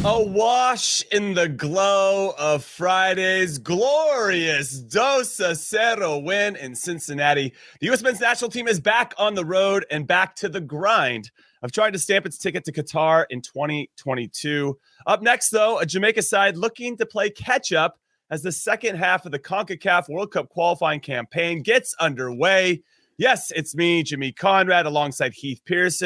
Awash in the glow of Friday's glorious 2-0 win in Cincinnati. The U.S. men's national team is back on the road and back to the grind of trying to stamp its ticket to Qatar in 2022. Up next, though, a Jamaica side looking to play catch-up as the second half of the CONCACAF World Cup qualifying campaign gets underway. Yes, it's me, Jimmy Conrad, alongside Heath Pearce.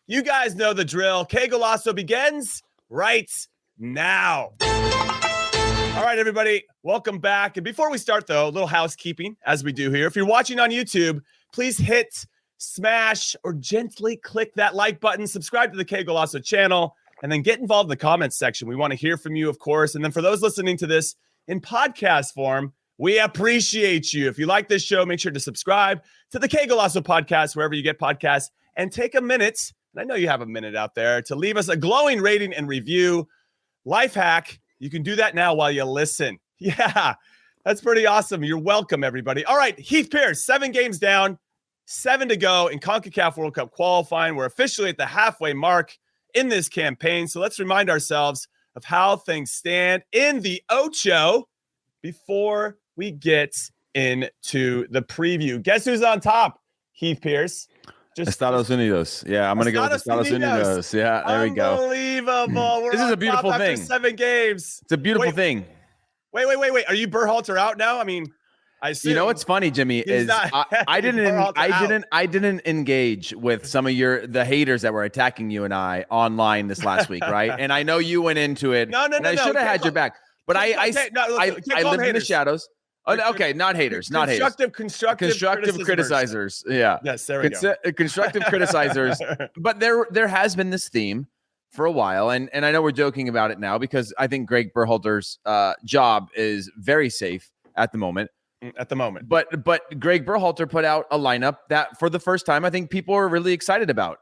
You guys know the drill. Qué Golazo begins right now. All right, everybody, welcome back. And before we start, though, a little housekeeping, as we do here. If you're watching on YouTube, please hit, smash, or gently click that like button. Subscribe to the Qué Golazo channel, and then get involved in the comments section. We want to hear from you, of course. And then for those listening to this in podcast form, we appreciate you. If you like this show, make sure to subscribe to the Qué Golazo podcast, wherever you get podcasts, and take a minute, and I know you have a minute out there, to leave us a glowing rating and review. Life hack, you can do that now while you listen. Yeah, that's pretty awesome. You're welcome, everybody. All right, Heath Pearce, 7 games down, 7 to go in CONCACAF World Cup qualifying. We're officially at the halfway mark in this campaign, so let's remind ourselves of how things stand in the Ocho before we get into the preview. Guess who's on top? Heath Pearce. Estados Unidos. Yeah, I'm going to go with Estados Unidos. Yeah, there we go. Unbelievable. This is a beautiful thing. 7 games. It's a beautiful thing. Wait. Are you Berhalter out now? I mean, I assume. You know what's funny, Jimmy, is I didn't engage with some of the haters that were attacking you and I online this last week, right? And I know you went into it. No. I should have had your back. But I lived in the shadows. Oh, okay, not haters, not haters. Constructive criticizers. Yeah. Yes, there we go. Constructive criticizers. But there has been this theme for a while, and I know we're joking about it now because I think Greg Berhalter's job is very safe at the moment. But Greg Berhalter put out a lineup that for the first time I think people are really excited about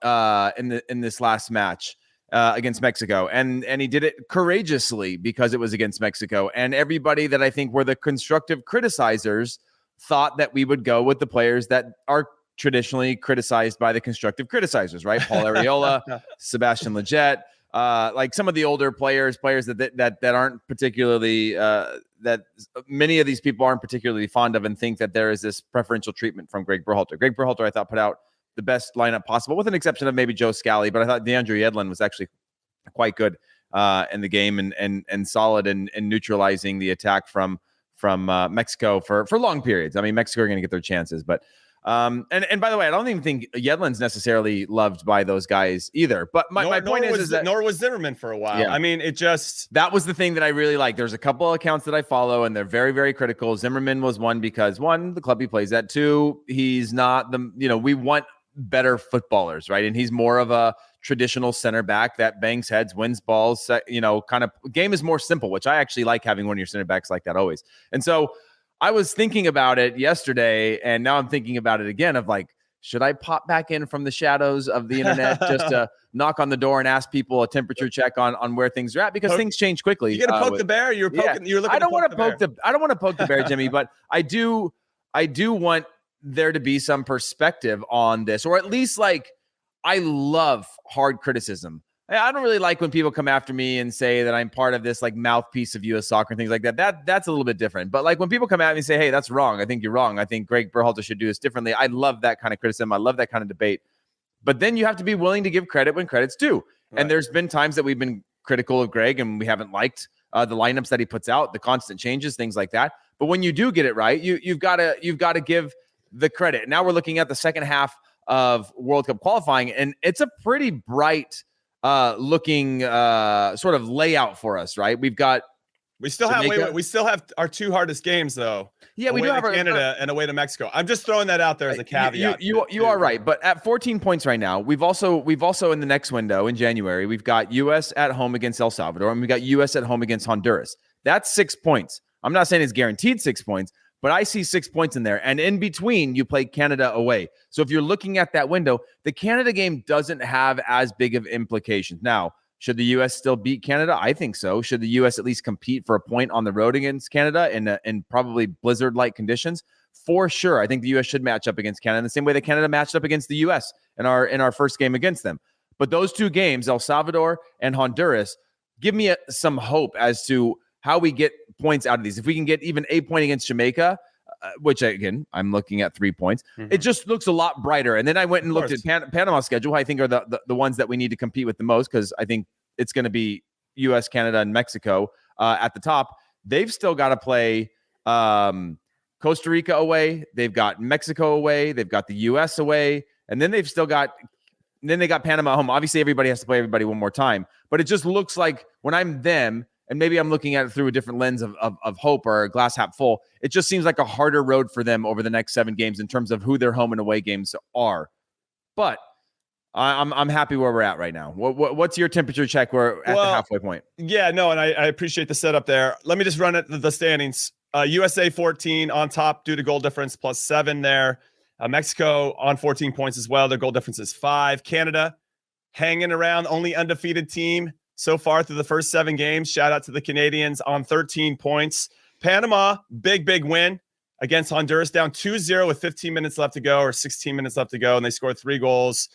in this last match. Against Mexico, and he did it courageously because it was against Mexico, and everybody that I think were the constructive criticizers thought that we would go with the players that are traditionally criticized by the constructive criticizers, right? Paul Arriola, Sebastian Lletget, like some of the older players that aren't particularly that many of these people aren't particularly fond of and think that there is this preferential treatment from Greg Berhalter. Greg Berhalter, I thought, put out the best lineup possible, with an exception of maybe Joe Scally. But I thought DeAndre Yedlin was actually quite good in the game and solid in neutralizing the attack from Mexico for long periods. I mean, Mexico are going to get their chances, but and by the way, I don't even think Yedlin's necessarily loved by those guys either. But my point is that nor was Zimmerman for a while. Yeah. I mean, that was the thing that I really like. There's a couple of accounts that I follow, and they're very, very critical. Zimmerman was one because the club he plays at. 2, he's not we want better footballers, right? And he's more of a traditional center back that bangs heads, wins balls, kind of game is more simple, which I actually like having one of your center backs like that always. And so I was thinking about it yesterday, and now I'm thinking about it again of like, should I pop back in from the shadows of the internet just to knock on the door and ask people a temperature check on where things are at? Because things change quickly. You gonna poke the bear? You're looking. I don't want to poke the bear, Jimmy, but I do want there to be some perspective on this, or at least like, I love hard criticism. I don't really like when people come after me and say that I'm part of this like mouthpiece of U.S. soccer and things like that. That's a little bit different. But like when people come at me and say, hey, that's wrong. I think you're wrong. I think Greg Berhalter should do this differently. I love that kind of criticism. I love that kind of debate. But then you have to be willing to give credit when credit's due. Right. And there's been times that we've been critical of Greg and we haven't liked the lineups that he puts out, the constant changes, things like that. But when you do get it right, you've got to give the credit. Now we're looking at the second half of World Cup qualifying, and it's a pretty bright looking sort of layout for us, right? We still have our 2 hardest games though. Yeah, we do have Canada and away to Mexico. I'm just throwing that out there as a caveat. You are right, but at 14 points right now, we've also in the next window in January, we've got US at home against El Salvador, and we got US at home against Honduras. That's 6 points. I'm not saying it's guaranteed 6 points, but I see 6 points in there. And in between, you play Canada away. So if you're looking at that window, the Canada game doesn't have as big of implications. Now, should the U.S. still beat Canada? I think so. Should the U.S. at least compete for a point on the road against Canada in probably blizzard-like conditions? For sure. I think the U.S. should match up against Canada in the same way that Canada matched up against the U.S. in our first game against them. But those 2 games, El Salvador and Honduras, give me some hope as to how we get points out of these. If we can get even a point against Jamaica, which again, I'm looking at 3 points, it just looks a lot brighter. And then I went and looked at Panama's schedule, who I think are the ones that we need to compete with the most, because I think it's going to be US, Canada, and Mexico at the top. They've still got to play Costa Rica away. They've got Mexico away. They've got the US away. And then they got Panama home. Obviously, everybody has to play everybody one more time. But it just looks like when I'm them, and maybe I'm looking at it through a different lens of hope or a glass half full, it just seems like a harder road for them over the next 7 games in terms of who their home and away games are. But I'm happy where we're at right now. What's your temperature check? We're at the halfway point. Yeah, no, and I appreciate the setup there. Let me just run it the standings. USA 14 on top due to goal difference, +7 there. Mexico on 14 points as well. Their goal difference is 5. Canada hanging around, only undefeated team so far through the first 7 games. Shout out to the Canadians on 13 points. Panama, big win against Honduras, down 2-0 with 15 minutes left to go, or 16 minutes left to go, and they scored 3 goals.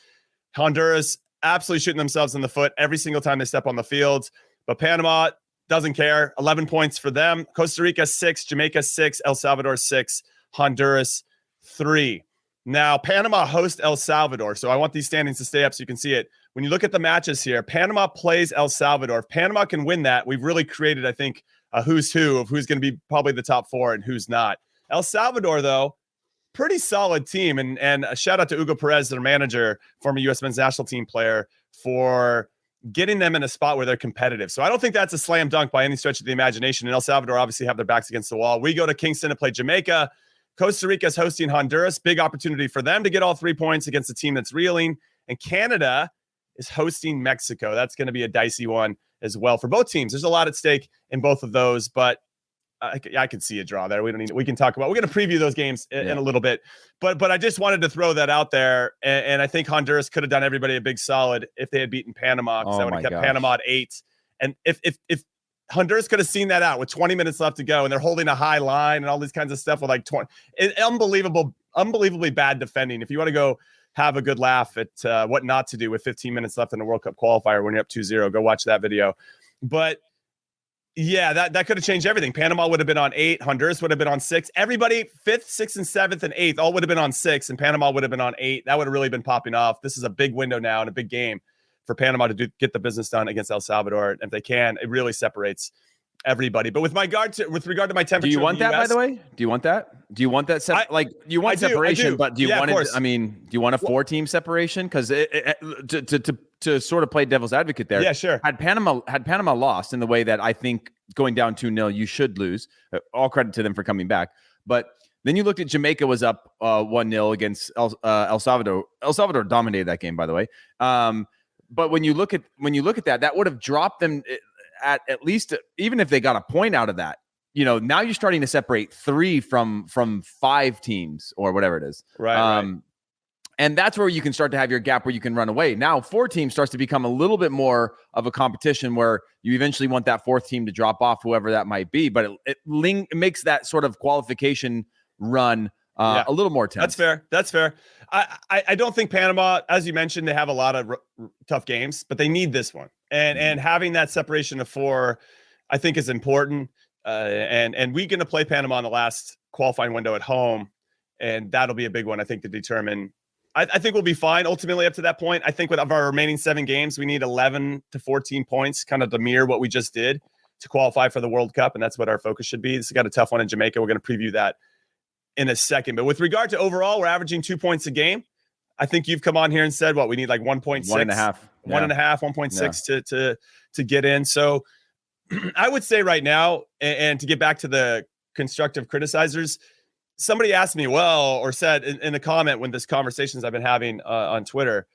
Honduras absolutely shooting themselves in the foot every single time they step on the field. But Panama doesn't care. 11 points for them. Costa Rica 6, Jamaica 6, El Salvador 6, Honduras 3. Now, Panama hosts El Salvador, so I want these standings to stay up so you can see it. When you look at the matches here, Panama plays El Salvador. If Panama can win that, we've really created, I think, a who's who of who's going to be probably the top 4 and who's not. El Salvador, though, pretty solid team. And a shout out to Hugo Perez, their manager, former U.S. men's national team player, for getting them in a spot where they're competitive. So I don't think that's a slam dunk by any stretch of the imagination. And El Salvador obviously have their backs against the wall. We go to Kingston to play Jamaica. Costa Rica is hosting Honduras. Big opportunity for them to get all 3 points against a team that's reeling. And Canada is hosting Mexico. That's going to be a dicey one as well for both teams. There's a lot at stake in both of those, but I can see a draw there. We can talk about, we're going to preview those games in a little bit, but I just wanted to throw that out there. And I think Honduras could have done everybody a big solid if they had beaten Panama, because that would have kept Panama at 8. And if Honduras could have seen that out with 20 minutes left to go, and they're holding a high line and all these kinds of stuff with like 20, unbelievably bad defending. If you want to go have a good laugh at what not to do with 15 minutes left in the World Cup qualifier when you're up 2-0, go watch that video. But yeah, that could have changed everything. Panama would have been on 8. Honduras would have been on 6. Everybody, 5th, 6th, and 7th, and 8th, all would have been on 6, and Panama would have been on 8. That would have really been popping off. This is a big window now and a big game for Panama to get the business done against El Salvador. And if they can, it really separates everybody. But with regard to my temperature, do you want that, by the way? Do you want that? Do you want that? You want separation, but do you want it? I mean, do you want a 4-team separation? Because to sort of play devil's advocate there. Yeah, sure. Had Panama lost in the way that I think going down 2-0, you should lose. All credit to them for coming back. But then you looked at Jamaica was up 1-0 against El Salvador. El Salvador dominated that game, by the way. But when you look at that, that would have dropped them at least, even if they got a point out of that. Now you're starting to separate 3 from 5 teams or whatever it is. Right. And that's where you can start to have your gap where you can run away. Now 4 teams starts to become a little bit more of a competition where you eventually want that 4th team to drop off, whoever that might be. But it makes that sort of qualification run a little more tense. That's fair. I don't think Panama, as you mentioned, they have a lot of tough games, but they need this one. And having that separation of 4, I think, is important. And we're going to play Panama in the last qualifying window at home, and that'll be a big one, I think, to determine. I think we'll be fine ultimately up to that point. I think with our remaining 7 games, we need 11 to 14 points, kind of to mirror what we just did to qualify for the World Cup, and that's what our focus should be. This has got a tough one in Jamaica. We're going to preview that in a second. But with regard to overall, we're averaging 2 points a game. I think you've come on here and said, we need like 1.6. 1.5. 1.6 to get in. So I would say right now, and to get back to the constructive criticizers, somebody asked me, or said in the comment when this conversations I've been having on Twitter,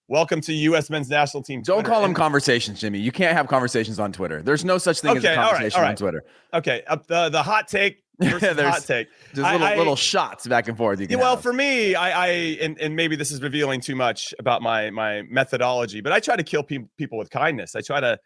welcome to U.S. men's national team Twitter. Don't call them conversations, Jimmy. You can't have conversations on Twitter. There's no such thing as a conversation on Twitter. Okay. The hot take versus hot take. There's little shots back and forth. For me, and maybe this is revealing too much about my methodology, but I try to kill people with kindness. I try to,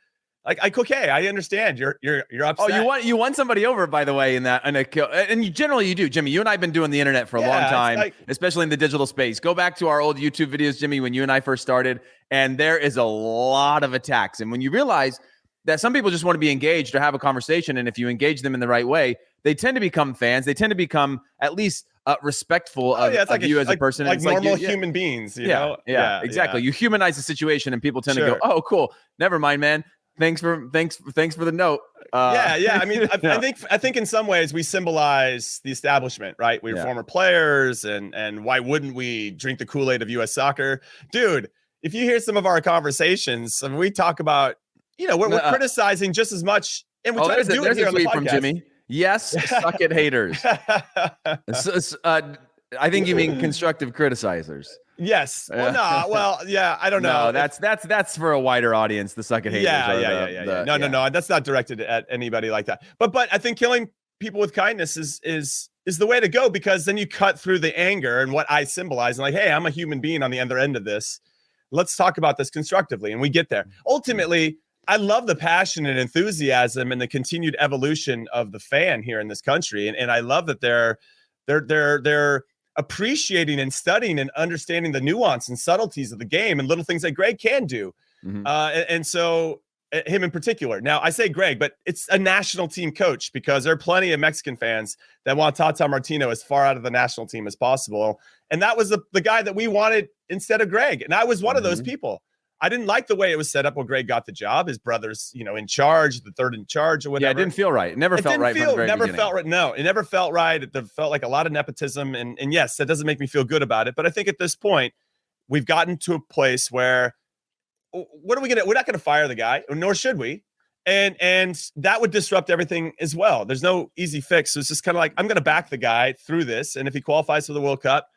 I understand you're upset. Oh, you won somebody over, by the way, in a kill, and you do, Jimmy. You and I have been doing the internet for a long time, especially in the digital space. Go back to our old YouTube videos, Jimmy, when you and I first started, and there is a lot of attacks. And when you realize that some people just want to be engaged or have a conversation. And if you engage them in the right way, they tend to become fans. They tend to become at least respectful of you as a person. Like it's normal human beings, you know? Yeah, exactly. You humanize the situation and people tend to go, oh, cool. Never mind, man. Thanks for the note. I mean, I think in some ways we symbolize the establishment, right? We're former players, and why wouldn't we drink the Kool-Aid of U.S. soccer? Dude, if you hear some of our conversations, and we talk about, we're criticizing just as much, and we try to do it here on the podcast. From Jimmy. Yes, suck it, haters. I think you mean constructive criticizers. Yes. Well, I don't know. No, that's for a wider audience. The suck it haters. Yeah. No. That's not directed at anybody like that. But I think killing people with kindness is the way to go, because then you cut through the anger and what I symbolize, and like, hey, I'm a human being on the other end of this. Let's talk about this constructively, and we get there. Ultimately, I love the passion and enthusiasm and the continued evolution of the fan here in this country, and I love that they're appreciating and studying and understanding the nuance and subtleties of the game and little things that Greg can do. And so him in particular. Now, I say Greg, but it's a national team coach, because there are plenty of Mexican fans that want Tata Martino as far out of the national team as possible. And that was the guy that we wanted instead of Greg. And I was one of those people. I didn't like the way it was set up when Greg got the job. His brother's, in charge, the third in charge or whatever. Yeah, it didn't feel right. It never felt right from the very beginning. Felt right. No, it never felt right. It felt like a lot of nepotism. And yes, that doesn't make me feel good about it. But I think at this point, we've gotten to a place where we're not going to fire the guy, nor should we. And that would disrupt everything as well. There's no easy fix. So it's just kind of like, I'm going to back the guy through this. And if he qualifies for the World Cup,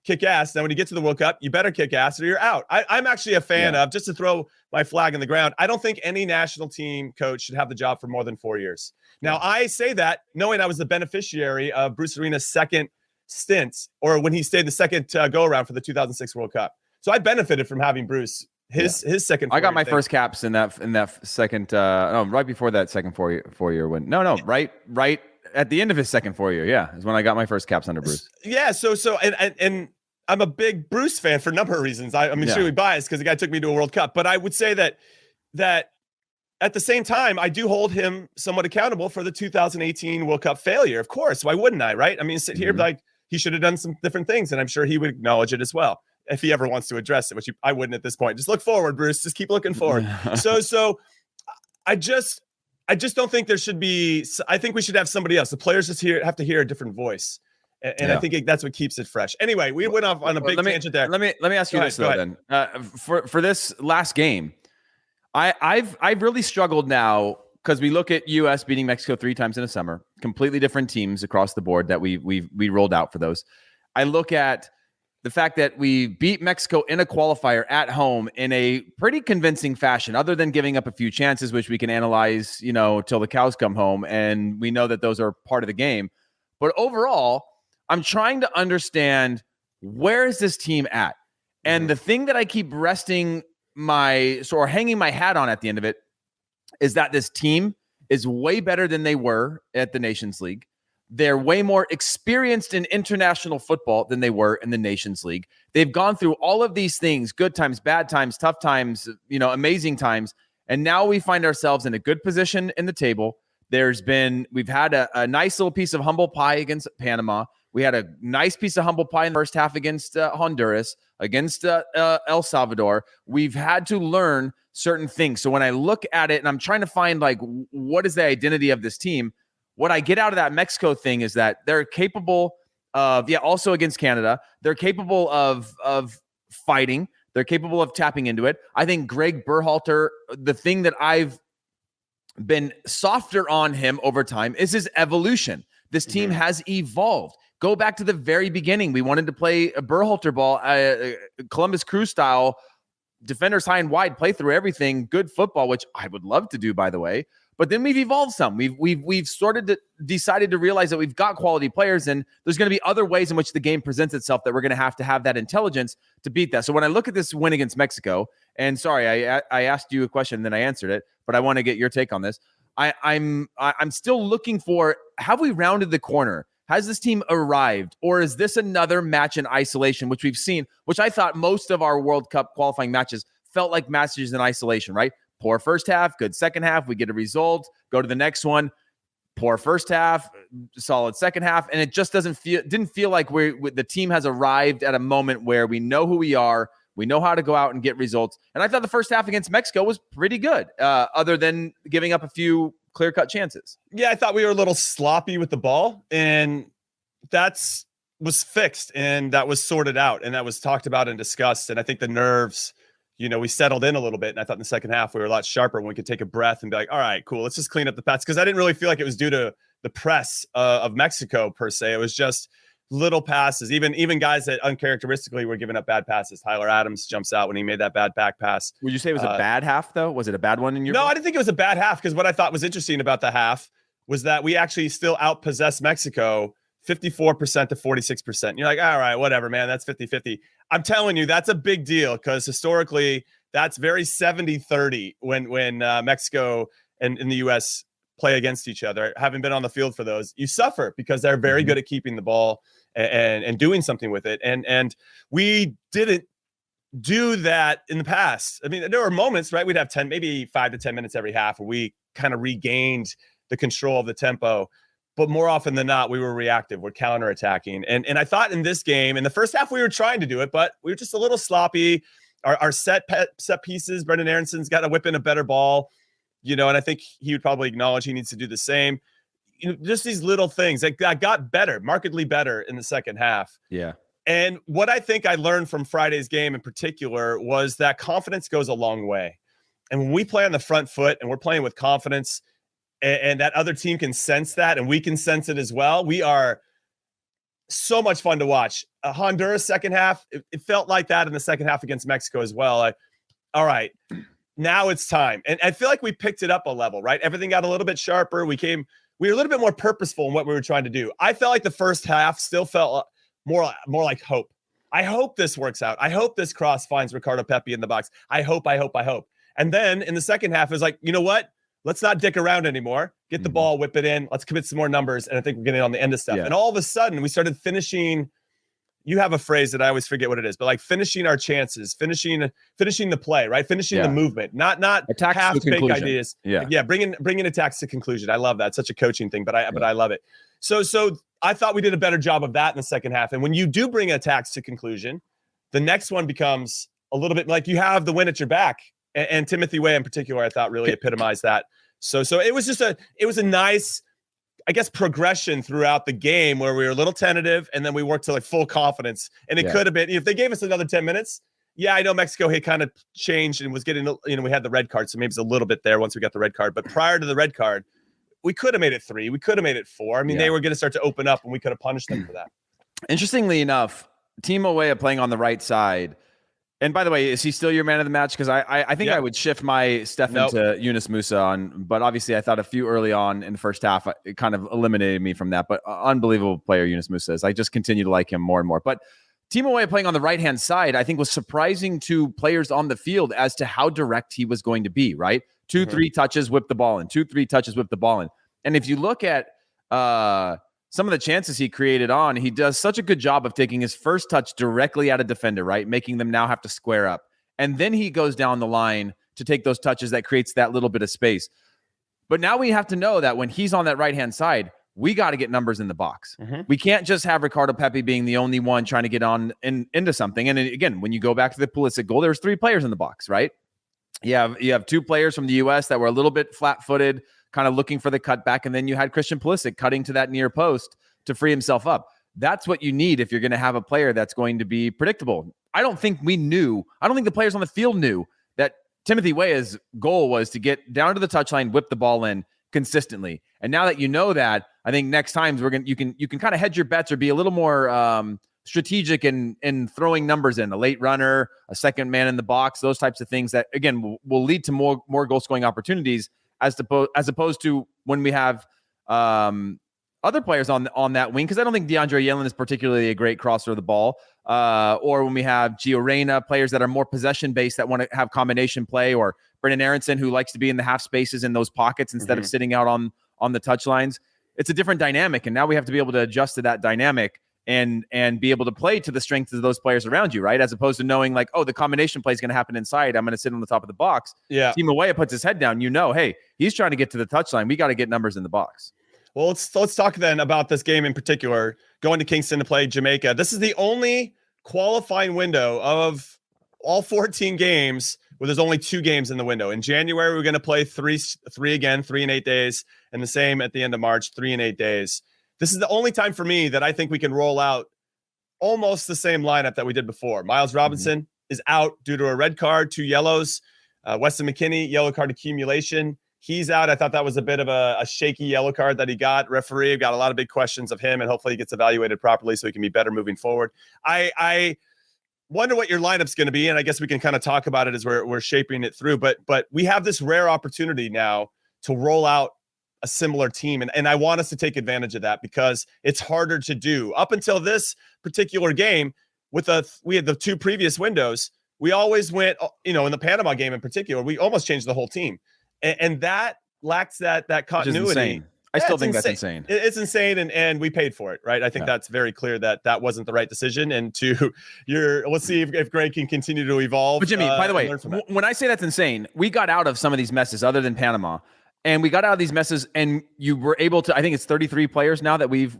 kick ass. Then when you get to the World Cup, you better kick ass or you're out. I'm actually a fan of, just to throw my flag in the ground, I don't think any national team coach should have the job for more than 4 years. Now, I say that knowing I was the beneficiary of Bruce Arena's second stint, or when he stayed the second go around for the 2006 World Cup. So I benefited from having Bruce his second. I got my first caps in that second. Right before that second four year win. No, right at the end of his second 4 year, is when I got my first caps under Bruce. Yeah, so and I'm a big Bruce fan for a number of reasons. I'm extremely biased because the guy took me to a World Cup, but I would say that at the same time, I do hold him somewhat accountable for the 2018 World Cup failure. Of course, why wouldn't I? Right? I mean, sit here like he should have done some different things, and I'm sure he would acknowledge it as well if he ever wants to address it, which I wouldn't at this point. Just look forward, Bruce. Just keep looking forward. So I just don't think there should be. I think we should have somebody else. The players have to hear a different voice, and I think that's what keeps it fresh. Anyway, we went off on a big tangent there. Let me ask you this though. Then for this last game, I've really struggled now, because we look at U.S. beating Mexico 3 times in a summer, completely different teams across the board that we rolled out for those. I look at the fact that we beat Mexico in a qualifier at home in a pretty convincing fashion, other than giving up a few chances, which we can analyze, till the cows come home. And we know that those are part of the game. But overall, I'm trying to understand, where is this team at? And the thing that I keep hanging my hat on at the end of it is that this team is way better than they were at the Nations League. They're way more experienced in international football than they were in the Nations League. They've gone through all of these things, good times, bad times, tough times, amazing times. And now we find ourselves in a good position in the table. We've had a nice little piece of humble pie against Panama. We had a nice piece of humble pie in the first half against Honduras, against El Salvador. We've had to learn certain things. So when I look at it and I'm trying to find, like, what is the identity of this team, what I get out of that Mexico thing is that they're capable of, also against Canada, they're capable of fighting. They're capable of tapping into it. I think Greg Berhalter, the thing that I've been softer on him over time is his evolution. This team has evolved. Go back to the very beginning. We wanted to play a Berhalter ball, Columbus Crew style, defenders high and wide, play through everything, good football, which I would love to do, by the way. But then we've evolved some. We've decided to realize that we've got quality players, and there's going to be other ways in which the game presents itself that we're going to have that intelligence to beat that. So when I look at this win against Mexico, and sorry, I asked you a question and then I answered it, but I want to get your take on this. I'm still looking for, have we rounded the corner? Has this team arrived, or is this another match in isolation, which we've seen, which I thought most of our World Cup qualifying matches felt like matches in isolation, right? Poor first half, good second half. We get a result, go to the next one. Poor first half, solid second half, and it just didn't feel like the team has arrived at a moment where we know who we are, we know how to go out and get results. And I thought the first half against Mexico was pretty good, other than giving up a few clear-cut chances. Yeah, I thought we were a little sloppy with the ball, and was fixed, and that was sorted out, and that was talked about and discussed. And I think the nerves, we settled in a little bit. And I thought in the second half we were a lot sharper when we could take a breath and be like, all right, cool, let's just clean up the pass. Because I didn't really feel like it was due to the press of Mexico per se. It was just little passes. Even guys that uncharacteristically were giving up bad passes. Tyler Adams jumps out when he made that bad back pass. Would you say it was a bad half, though? Was it a bad one in your book? I didn't think it was a bad half, because what I thought was interesting about the half was that we actually still outpossessed Mexico 54% to 46%. You're like, all right, whatever, man, that's 50-50. I'm telling you, that's a big deal, because historically that's very 70-30 when Mexico and the U.S. play against each other. Having been on the field for those, you suffer because they're very good at keeping the ball and doing something with it. And we didn't do that in the past. I mean, there were moments, right? We'd have maybe 5 to 10 minutes every half where we kind of regained the control of the tempo. But more often than not, we were reactive. We're counterattacking. And I thought in this game, in the first half, we were trying to do it, but we were just a little sloppy. Our set pieces, Brendan Aaronson's got to whip in a better ball, and I think he would probably acknowledge he needs to do the same. Just these little things that got better, markedly better in the second half. Yeah. And what I think I learned from Friday's game in particular was that confidence goes a long way. And when we play on the front foot and we're playing with confidence, and that other team can sense that, and we can sense it as well, we are so much fun to watch. Honduras second half, it felt like that in the second half against Mexico as well. All right, now it's time. And I feel like we picked it up a level, right? Everything got a little bit sharper. We were a little bit more purposeful in what we were trying to do. I felt like the first half still felt more like hope. I hope this works out. I hope this cross finds Ricardo Pepi in the box. I hope. And then in the second half, it was like, you know what? Let's not dick around anymore. Get the ball, whip it in. Let's commit some more numbers. And I think we're getting on the end of stuff. Yeah. And all of a sudden, we started finishing. You have a phrase that I always forget what it is, but like finishing our chances, finishing the play, right? Finishing the movement, not half-baked ideas. Yeah. Bringing attacks to conclusion. I love that. It's such a coaching thing, but I love it. So I thought we did a better job of that in the second half. And when you do bring attacks to conclusion, the next one becomes a little bit like you have the win at your back. And Timothy Way in particular, I thought really epitomized that. So it was a nice, I guess, progression throughout the game where we were a little tentative and then we worked to like full confidence. And it could have been, if they gave us another 10 minutes, I know Mexico had kind of changed and was getting, we had the red card. So maybe it's a little bit there once we got the red card. But prior to the red card, we could have made it 3. We could have made it 4. I mean, they were going to start to open up and we could have punished them for that. Interestingly enough, Timo Weah playing on the right side. And by the way, is he still your man of the match? Because I think I would shift my Stefan to Yunus Musa on, but obviously I thought a few early on in the first half, it kind of eliminated me from that. But unbelievable player Yunus Musa is. I just continue to like him more and more. But Timo Weah playing on the right-hand side, I think was surprising to players on the field as to how direct he was going to be, right? 2-3 touches, whip the ball in. 2-3 touches, whip the ball in. And if you look at some of the chances he created on, he does such a good job of taking his first touch directly at a defender, right? Making them now have to square up. And then he goes down the line to take those touches that creates that little bit of space. But now we have to know that when he's on that right-hand side, we got to get numbers in the box. We can't just have Ricardo Pepi being the only one trying to get on into something. And again, when you go back to the Pulisic goal, there's 3 players in the box, right? You have 2 players from the U.S. that were a little bit flat-footed, kind of looking for the cutback, and then you had Christian Pulisic cutting to that near post to free himself up. That's what you need if you're going to have a player that's going to be predictable. I don't think the players on the field knew that Timothy Weah's goal was to get down to the touchline, whip the ball in consistently. And now that you know that, I think next times you can kind of hedge your bets or be a little more strategic in throwing numbers in, a late runner, a second man in the box, those types of things that again will lead to more goal scoring opportunities as opposed to when we have other players on that wing, because I don't think DeAndre Yellen is particularly a great crosser of the ball, or when we have Gio Reyna, players that are more possession-based that want to have combination play, or Brendan Aronson, who likes to be in the half spaces in those pockets instead of sitting out on the touchlines. It's a different dynamic, and now we have to be able to adjust to that dynamic. and be able to play to the strengths of those players around you, right? As opposed to knowing like, oh, the combination play is going to happen inside. I'm going to sit on the top of the box. Yeah. Team away, puts his head down. Hey, he's trying to get to the touchline. We got to get numbers in the box. Well, let's talk then about this game in particular, going to Kingston to play Jamaica. This is the only qualifying window of all 14 games where there's only 2 games in the window. In January, we're going to play three again, 3 and 8 days, and the same at the end of March, 3 and 8 days. This is the only time for me that I think we can roll out almost the same lineup that we did before. Miles Robinson is out due to a red card, 2 yellows. Weston McKennie, yellow card accumulation. He's out. I thought that was a bit of a shaky yellow card that he got. Referee got a lot of big questions of him, and hopefully he gets evaluated properly so he can be better moving forward. I wonder what your lineup's going to be, and I guess we can kind of talk about it as we're shaping it through. But we have this rare opportunity now to roll out a similar team, and I want us to take advantage of that because it's harder to do. Up until this particular game, we had the 2 previous windows. We always went, in the Panama game in particular, we almost changed the whole team. And that lacks that continuity. I still think that's insane. It's insane, and we paid for it, right? I think that's very clear that wasn't the right decision. And let's see if Greg can continue to evolve. But Jimmy, by the way, when I say that's insane, we got out of some of these messes other than Panama. And we got out of these messes, and you were able to. I think it's 33 players now that we've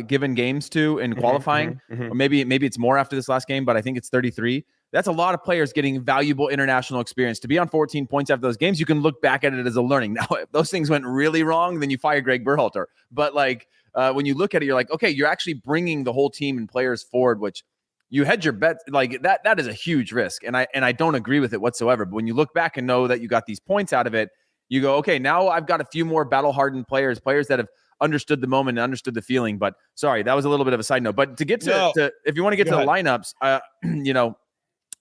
given games to in qualifying, or maybe it's more after this last game, but I think it's 33. That's a lot of players getting valuable international experience. To be on 14 points after those games, you can look back at it as a learning. Now, if those things went really wrong, then you fire Greg Berhalter. But when you look at it, you're like, okay, you're actually bringing the whole team and players forward, which you hedge your bet like that. That is a huge risk, and I don't agree with it whatsoever. But when you look back and know that you got these points out of it, you go, okay, now I've got a few more battle-hardened players that have understood the moment and understood the feeling. But sorry, that was a little bit of a side note. But to get to if you want to get to the lineups,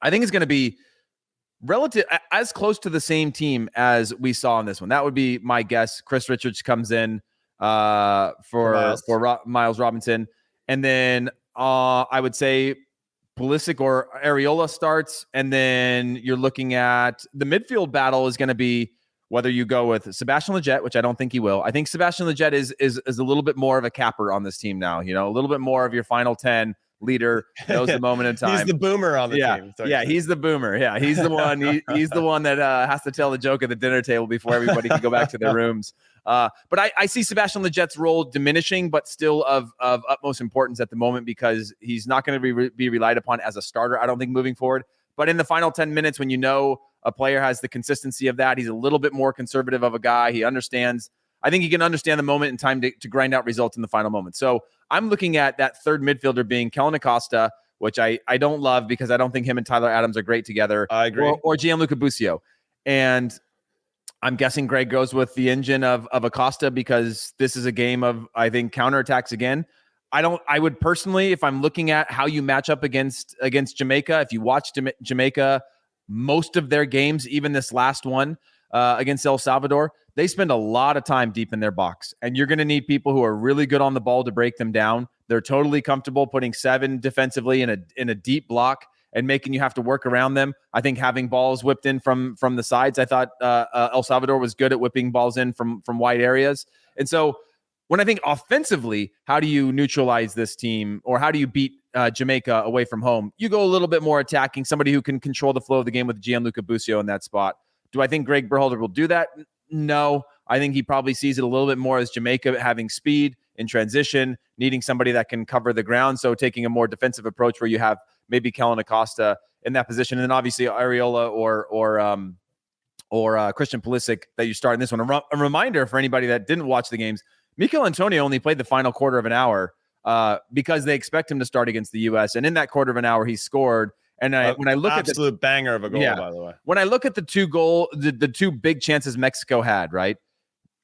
I think it's going to be relative as close to the same team as we saw in this one. That would be my guess. Chris Richards comes in for Miles Robinson, and then I would say Pulisic or Areola starts, and then you're looking at the midfield battle is going to be whether you go with Sebastian Lletget, which I don't think he will. I think Sebastian Lletget is a little bit more of a capper on this team now. A little bit more of your final 10 leader, knows the moment in time. He's the boomer on the team. Yeah, he's the boomer. Yeah, he's the one. He's the one that has to tell the joke at the dinner table before everybody can go back to their rooms. But I see Sebastian Lletget's role diminishing, but still of utmost importance at the moment because he's not going to be relied upon as a starter, I don't think, moving forward. But in the final 10 minutes, when a player has the consistency of that, he's a little bit more conservative of a guy. He understands. I think he can understand the moment in time to grind out results in the final moment. So I'm looking at that third midfielder being Kellyn Acosta, which I don't love because I don't think him and Tyler Adams are great together. I agree. Or Gianluca Busio. And I'm guessing Greg goes with the engine of Acosta because this is a game of, I think, counterattacks again. I would personally, if I'm looking at how you match up against Jamaica, if you watch Jamaica, most of their games, even this last one against El Salvador, they spend a lot of time deep in their box. And you're going to need people who are really good on the ball to break them down. They're totally comfortable putting 7 defensively in a deep block and making you have to work around them. I think having balls whipped in from the sides, I thought El Salvador was good at whipping balls in from wide areas. And so when I think offensively, how do you neutralize this team or how do you beat Jamaica away from home? You go a little bit more attacking, somebody who can control the flow of the game with Gianluca Busio in that spot. Do I think Greg Berhalter will do that? No. I think he probably sees it a little bit more as Jamaica having speed in transition, needing somebody that can cover the ground. So taking a more defensive approach where you have maybe Kellyn Acosta in that position. And then obviously Areola or Christian Pulisic that you start in this one. A reminder for anybody that didn't watch the games, Michail Antonio only played the final quarter of an hour because they expect him to start against the U.S. And in that quarter of an hour, he scored. And when I look at the absolute banger of a goal, by the way, when I look at the two big chances Mexico had, right?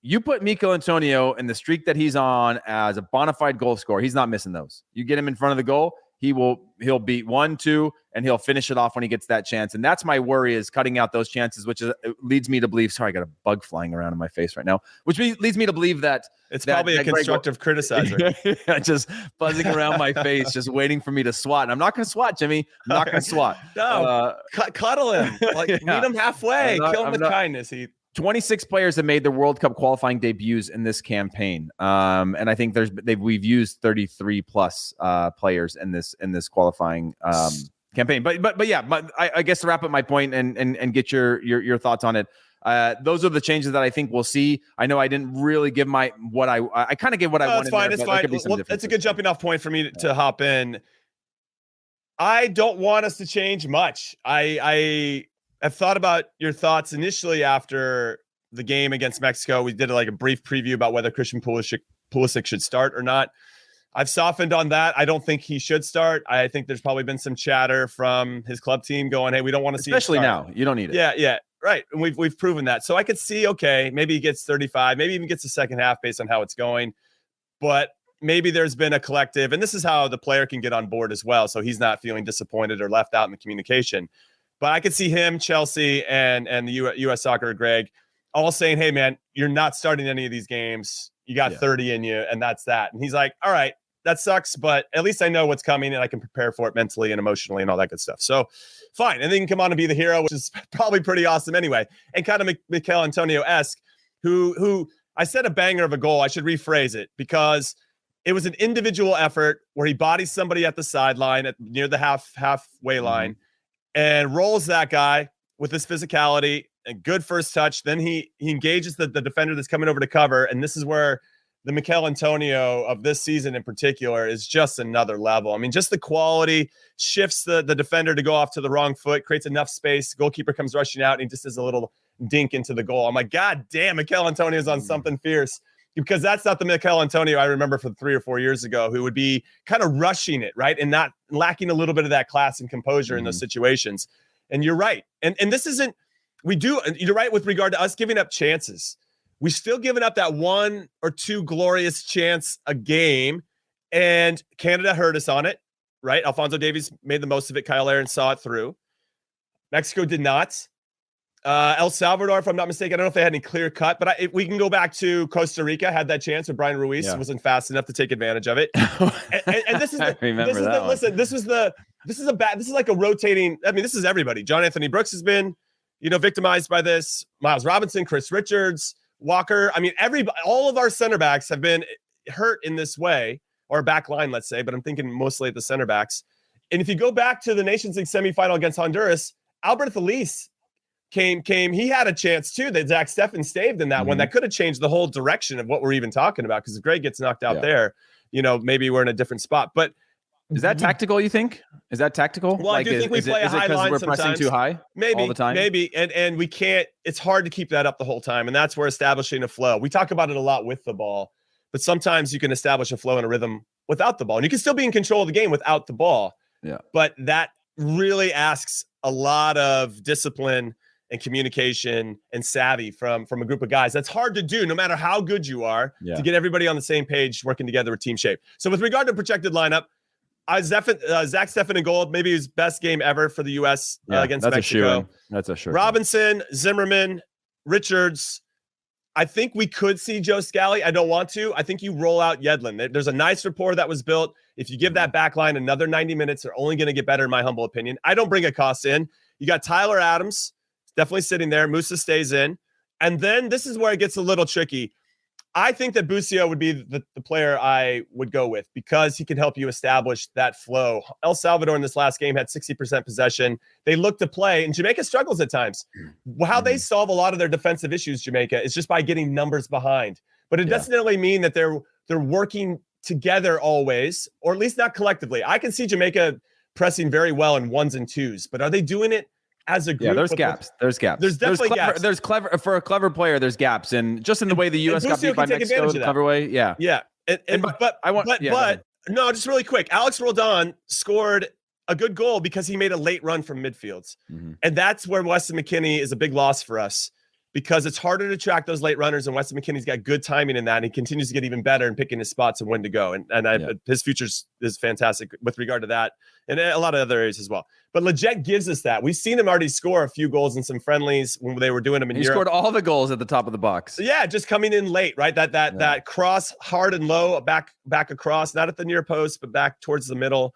You put Michail Antonio in the streak that he's on as a bona fide goal scorer. He's not missing those. You get him in front of the goal, he'll beat 1, 2, and he'll finish it off when he gets that chance. And that's my worry is cutting out those chances, which leads me to believe. Sorry, I got a bug flying around in my face right now, which leads me to believe that it's probably a constructive criticizer. Just buzzing around my face, just waiting for me to swat. And I'm not going to swat, Jimmy. I'm not going to swat. No, cuddle him, meet him halfway, kill him with kindness. 26 players have made their World Cup qualifying debuts in this campaign, and I think we've used 33 plus players in this qualifying campaign. But I guess to wrap up my point and get your thoughts on it. Those are the changes that I think we'll see. I know I didn't really give I kind of gave what I wanted. It's fine. Well, that's a good jumping off point for me to hop in. I don't want us to change much. I've thought about your thoughts initially after the game against Mexico. We did a brief preview about whether Christian Pulisic should start or not. I've softened on that. I don't think he should start. I think there's probably been some chatter from his club team going, "Hey, we don't want to see him especially now. You don't need it." Yeah, right. And we've proven that. So I could see, okay, maybe he gets 35, maybe even gets the second half based on how it's going. But maybe there's been a collective, and this is how the player can get on board as well, so he's not feeling disappointed or left out in the communication. But I could see him, Chelsea, and the U.S. Soccer, Greg, all saying, "Hey, man, you're not starting any of these games. You got 30 in you, and that's that." And he's like, "All right, that sucks, but at least I know what's coming, and I can prepare for it mentally and emotionally and all that good stuff." So, fine. And then you can come on and be the hero, which is probably pretty awesome anyway. And kind of Michail Antonio-esque, who I said a banger of a goal. I should rephrase it because it was an individual effort where he bodies somebody at the sideline near the halfway line. And rolls that guy with his physicality and good first touch. Then he engages the defender that's coming over to cover. And this is where the Michail Antonio of this season in particular is just another level. I mean, just the quality shifts the defender to go off to the wrong foot, creates enough space. Goalkeeper comes rushing out and he just does a little dink into the goal. I'm like, God damn, Michail Antonio is on something fierce. Because that's not the Michail Antonio I remember from 3 or 4 years ago, who would be kind of rushing it, right? And not lacking a little bit of that class and composure in those situations. And you're right. And this isn't, you're right with regard to us giving up chances. We still giving up that 1 or 2 glorious chance a game. And Canada hurt us on it, right? Alphonso Davies made the most of it. Kyle Aaron saw it through. Mexico did not. El Salvador, if I'm not mistaken, I don't know if they had any clear cut, but we can go back to Costa Rica, had that chance, but Brian Ruiz wasn't fast enough to take advantage of it. And this is this is like a rotating. I mean, this is everybody. John Anthony Brooks has been, victimized by this. Miles Robinson, Chris Richards, Walker. I mean, all of our center backs have been hurt in this way, or back line, let's say, but I'm thinking mostly at the center backs. And if you go back to the Nations League semifinal against Honduras, Albert Elise came. He had a chance too that Zach Steffen staved in that one. That could have changed the whole direction of what we're even talking about. Because if Greg gets knocked out there, maybe we're in a different spot. But is that tactical? You think? Is that tactical? Well, I do think we play a high line. We're pressing too high, maybe all the time. Maybe, and we can't. It's hard to keep that up the whole time, and that's where establishing a flow. We talk about it a lot with the ball, but sometimes you can establish a flow and a rhythm without the ball, and you can still be in control of the game without the ball. Yeah. But that really asks a lot of discipline and communication and savvy from a group of guys. That's hard to do no matter how good you are to get everybody on the same page, working together with team shape. So with regard to projected lineup, Zach Steffen in goal, maybe his best game ever for the U.S. Against Mexico. That's a sure. Robinson, Zimmerman, Richards. I think we could see Joe Scally. I don't want to. I think you roll out Yedlin. There's a nice rapport that was built. If you give that back line another 90 minutes, they're only going to get better, in my humble opinion. I don't bring Acosta in. You got Tyler Adams. Definitely sitting there. Musa stays in. And then this is where it gets a little tricky. I think that Busio would be the player I would go with because he can help you establish that flow. El Salvador in this last game had 60% possession. They look to play, and Jamaica struggles at times. How they solve a lot of their defensive issues, Jamaica, is just by getting numbers behind. But it doesn't really mean that they're working together always, or at least not collectively. I can see Jamaica pressing very well in 1s and 2s, but are they doing it as a group? Yeah, there's gaps. There's definitely gaps. There's clever for a clever player. There's gaps, and just in the way the U.S. got beat by Mexico, the clever way. Yeah. But no, just really quick. Alex Roldan scored a good goal because he made a late run from midfields, and that's where Weston McKennie is a big loss for us because it's harder to track those late runners, and Weston McKennie's got good timing in that, and he continues to get even better in picking his spots and when to go. And his future is fantastic with regard to that, and a lot of other areas as well. But Leggett gives us that. We've seen him already score a few goals in some friendlies when they were doing them in Europe. He scored all the goals at the top of the box. Yeah, just coming in late, right? That cross hard and low, back across, not at the near post, but back towards the middle.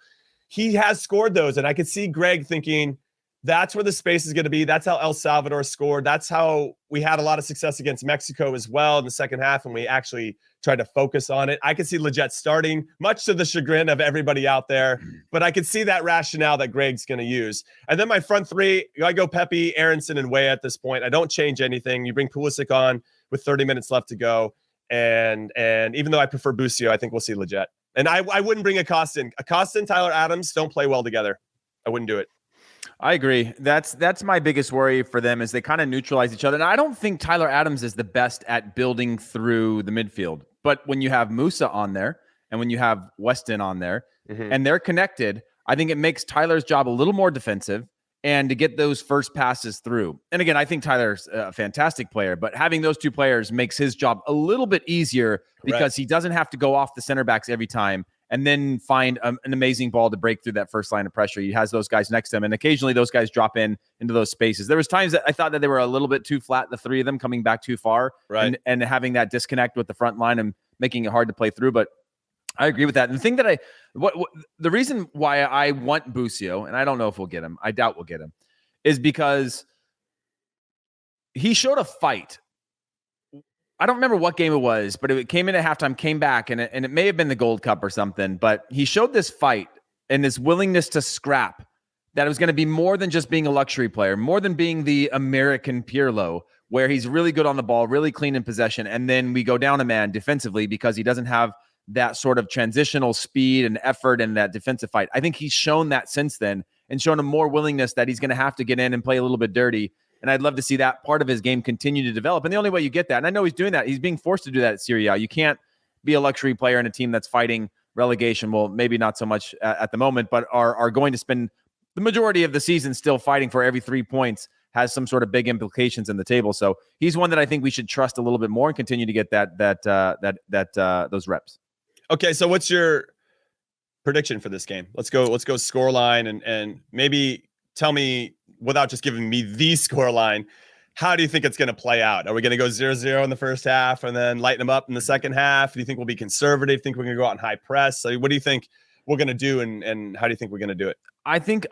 He has scored those, and I could see Greg thinking, That's where the space is going to be. That's how El Salvador scored. That's how we had a lot of success against Mexico as well in the second half, and we actually tried to focus on it. I could see Lletget starting, much to the chagrin of everybody out there, but I could see that rationale that Greg's going to use. And then my front three, I go Pepe, Aronson, and Way at this point. I don't change anything. You bring Pulisic on with 30 minutes left to go, and even though I prefer Busio, I think we'll see Lletget. And I wouldn't bring Acosta in. Acosta and Tyler Adams don't play well together. I wouldn't do it. I agree. That's my biggest worry for them is they kind of neutralize each other. And I don't think Tyler Adams is the best at building through the midfield. But when you have Musa on there and when you have Weston on there and they're connected, I think it makes Tyler's job a little more defensive and to get those first passes through. And again, I think Tyler's a fantastic player, but having those two players makes his job a little bit easier because he doesn't have to go off the center backs every time and then find an amazing ball to break through that first line of pressure. He has those guys next to him, and occasionally those guys drop into those spaces. There was times that I thought that they were a little bit too flat, the three of them coming back too far, and having that disconnect with the front line and making it hard to play through. But I agree with that. And the thing that the reason why I want Busio, and I don't know if we'll get him, I doubt we'll get him, is because he showed a fight. I don't remember what game it was, but it came in at halftime, came back, and it may have been the Gold Cup or something, but he showed this fight and this willingness to scrap that it was going to be more than just being a luxury player, more than being the American Pirlo, where he's really good on the ball, really clean in possession, and then we go down a man defensively because he doesn't have that sort of transitional speed and effort and that defensive fight. I think he's shown that since then and shown a more willingness that he's going to have to get in and play a little bit dirty. And I'd love to see that part of his game continue to develop. And the only way you get that, and I know he's doing that, he's being forced to do that at Serie A. You can't be a luxury player in a team that's fighting relegation. Well, maybe not so much at the moment, but are going to spend the majority of the season still fighting for every 3 points, has some sort of big implications in the table. So he's one that I think we should trust a little bit more and continue to get those reps. Okay, so what's your prediction for this game? Let's go scoreline and maybe tell me, without just giving me the scoreline, how do you think it's going to play out? Are we going to go 0-0 in the first half and then lighten them up in the second half? Do you think we'll be conservative? Do you think we're going to go out in high press? What do you think we're going to do, and how do you think we're going to do it? I think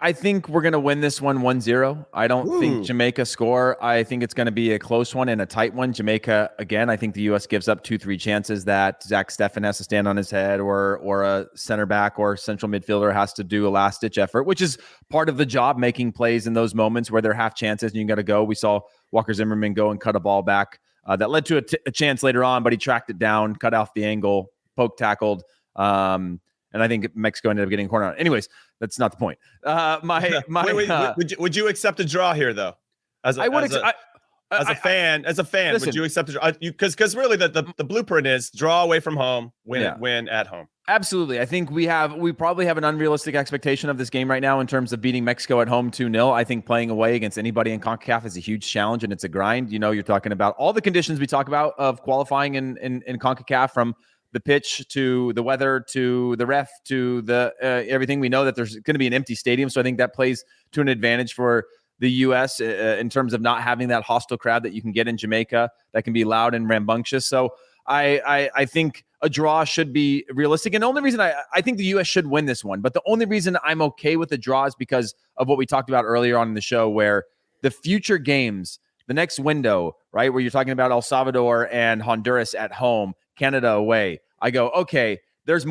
we're going to win this one 1-0. I don't think Jamaica score. I think it's going to be a close one and a tight one. Jamaica, again, I think the U.S. gives up 2-3 chances that Zach Steffen has to stand on his head or a center back or central midfielder has to do a last-ditch effort, which is part of the job, making plays in those moments where they're half chances and you got to go. We saw Walker Zimmerman go and cut a ball back that led to a chance later on, but he tracked it down, cut off the angle, poke tackled, and I think Mexico ended up getting a corner on it. Anyways, that's not the point. Would you accept a draw here, though? As a fan, listen, would you accept a draw? Because really, the blueprint is draw away from home, win at home. Absolutely. I think we probably have an unrealistic expectation of this game right now in terms of beating Mexico at home 2-0. I think playing away against anybody in CONCACAF is a huge challenge, and it's a grind. You know, you're talking about all the conditions we talk about of qualifying in CONCACAF, from the pitch to the weather to the ref to the everything. We know that there's going to be an empty stadium, so I think that plays to an advantage for the U.S. In terms of not having that hostile crowd that you can get in Jamaica that can be loud and rambunctious. So I think a draw should be realistic. And the only reason I think the U.S. should win this one, but the only reason I'm okay with the draw is because of what we talked about earlier on in the show, where the future games, the next window, right, where you're talking about El Salvador and Honduras at home, Canada away, I go, okay, there's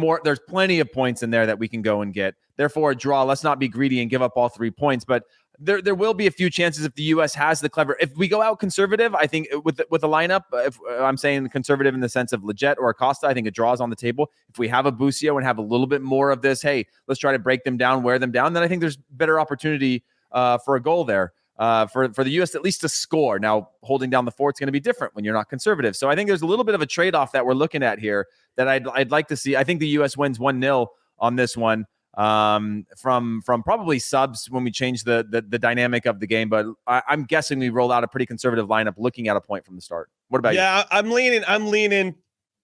plenty of points in there that we can go and get. Therefore, a draw. Let's not be greedy and give up all 3 points. But there will be a few chances if the U.S. has the clever. If we go out conservative, I think with the lineup, if I'm saying conservative in the sense of Lletget or Acosta, I think a draw is on the table. If we have a Busio and have a little bit more of this, hey, let's try to break them down, wear them down, then I think there's better opportunity for a goal there. For the U.S. at least to score. Now, holding down the fort is going to be different when you're not conservative. So I think there's a little bit of a trade-off that we're looking at here that I'd like to see. I think the U.S. wins 1-0 on this one from probably subs when we change the dynamic of the game. But I'm guessing we roll out a pretty conservative lineup looking at a point from the start. What about you? Yeah, I'm leaning.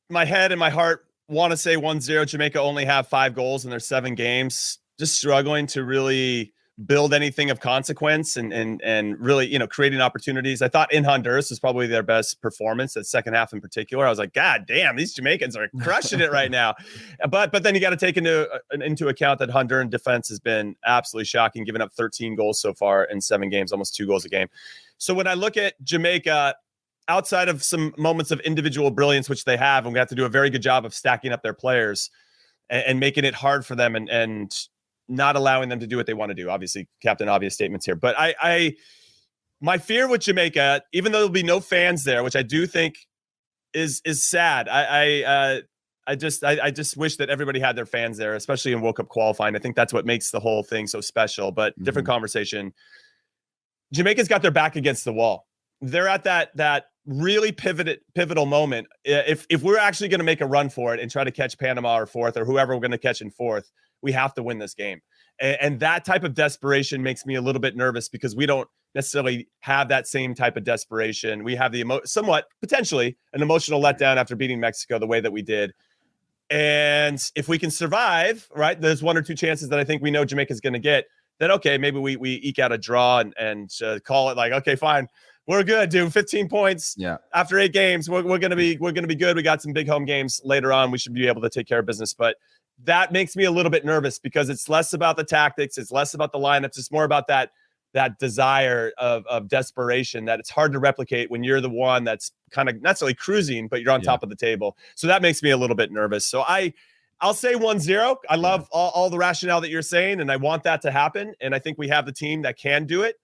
My head and my heart want to say 1-0. Jamaica only have 5 goals in their 7 games. Just struggling to really build anything of consequence and really, creating opportunities. I thought in Honduras was probably their best performance, that second half in particular. I was like, God damn, these Jamaicans are crushing it right now. But then you got to take into account that Honduran defense has been absolutely shocking, giving up 13 goals so far in 7 games, almost 2 goals a game. So when I look at Jamaica, outside of some moments of individual brilliance, which they have, and we have to do a very good job of stacking up their players and making it hard for them and not allowing them to do what they want to do. Obviously, Captain Obvious statements here. But my fear with Jamaica, even though there'll be no fans there, which I do think is sad. I just wish that everybody had their fans there, especially in World Cup qualifying. I think that's what makes the whole thing so special. But different conversation. Jamaica's got their back against the wall. They're at that really pivotal moment. If we're actually going to make a run for it and try to catch Panama or fourth or whoever we're going to catch in fourth, we have to win this game. And that type of desperation makes me a little bit nervous because we don't necessarily have that same type of desperation. We have the somewhat potentially an emotional letdown after beating Mexico the way that we did. And if we can survive, right, there's 1 or 2 chances that I think we know Jamaica's going to get, then okay, maybe we eke out a draw and call it like, okay, fine. We're good, dude. 15 points. Yeah. After 8 games, we're gonna be good. We got some big home games later on. We should be able to take care of business. But that makes me a little bit nervous because it's less about the tactics, it's less about the lineups. It's more about that desire of desperation that it's hard to replicate when you're the one that's kind of not necessarily cruising, but you're on top of the table. So that makes me a little bit nervous. So I'll say 1-0. I love all the rationale that you're saying, and I want that to happen. And I think we have the team that can do it.